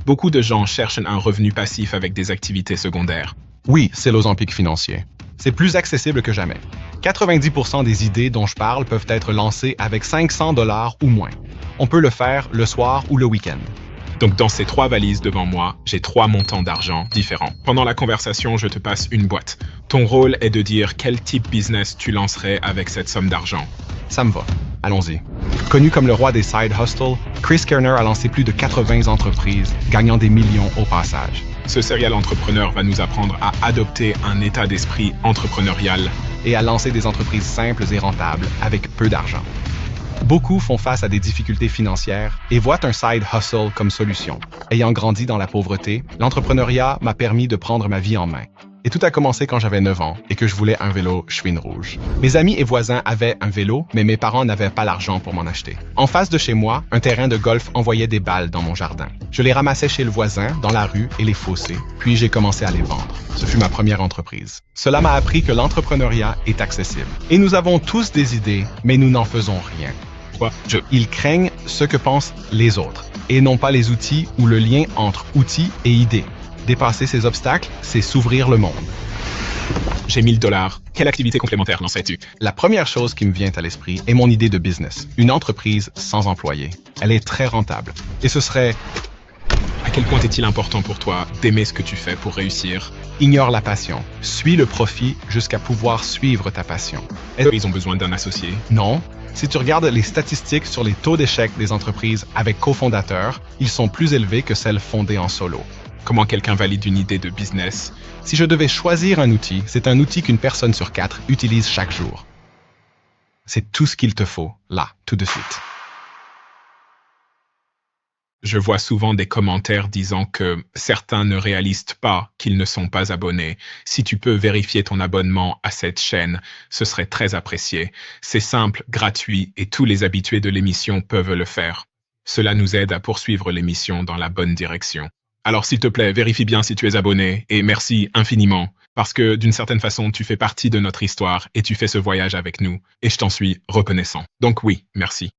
Beaucoup de gens cherchent un revenu passif avec des activités secondaires. Oui, c'est l'Ozempic financier. C'est plus accessible que jamais. 90% des idées dont je parle peuvent être lancées avec 500 $ ou moins. On peut le faire le soir ou le week-end. Donc dans ces 3 valises devant moi, j'ai 3 montants d'argent différents. Pendant la conversation, je te passe une boîte. Ton rôle est de dire quel type business tu lancerais avec cette somme d'argent. Ça me va. Allons-y. Connu comme le roi des side hustles, Chris Kerner a lancé plus de 80 entreprises, gagnant des millions au passage. Ce serial entrepreneur va nous apprendre à adopter un état d'esprit entrepreneurial et à lancer des entreprises simples et rentables avec peu d'argent. Beaucoup font face à des difficultés financières et voient un side hustle comme solution. Ayant grandi dans la pauvreté, l'entrepreneuriat m'a permis de prendre ma vie en main. Et tout a commencé quand j'avais 9 ans et que je voulais un vélo Schwinn rouge. Mes amis et voisins avaient un vélo, mais mes parents n'avaient pas l'argent pour m'en acheter. En face de chez moi, un terrain de golf envoyait des balles dans mon jardin. Je les ramassais chez le voisin, dans la rue et les fossés, puis j'ai commencé à les vendre. Ce fut ma première entreprise. Cela m'a appris que l'entrepreneuriat est accessible. Et nous avons tous des idées, mais nous n'en faisons rien. Ils craignent ce que pensent les autres, et non pas les outils ou le lien entre outils et idées. Dépasser ces obstacles, c'est s'ouvrir le monde. J'ai 1000 $. Quelle activité complémentaire lancerais-tu? La première chose qui me vient à l'esprit est mon idée de business. Une entreprise sans employés. Elle est très rentable. Et ce serait... À quel point est-il important pour toi d'aimer ce que tu fais pour réussir? Ignore la passion. Suis le profit jusqu'à pouvoir suivre ta passion. Ils ont besoin d'un associé? Non. Si tu regardes les statistiques sur les taux d'échec des entreprises avec cofondateurs, ils sont plus élevés que celles fondées en solo. Comment quelqu'un valide une idée de business? Si je devais choisir un outil, c'est un outil qu'une personne sur 4 utilise chaque jour. C'est tout ce qu'il te faut, là, tout de suite. Je vois souvent des commentaires disant que certains ne réalisent pas qu'ils ne sont pas abonnés. Si tu peux vérifier ton abonnement à cette chaîne, ce serait très apprécié. C'est simple, gratuit et tous les habitués de l'émission peuvent le faire. Cela nous aide à poursuivre l'émission dans la bonne direction. Alors s'il te plaît, vérifie bien si tu es abonné et merci infiniment parce que d'une certaine façon, tu fais partie de notre histoire et tu fais ce voyage avec nous et je t'en suis reconnaissant. Donc oui, merci.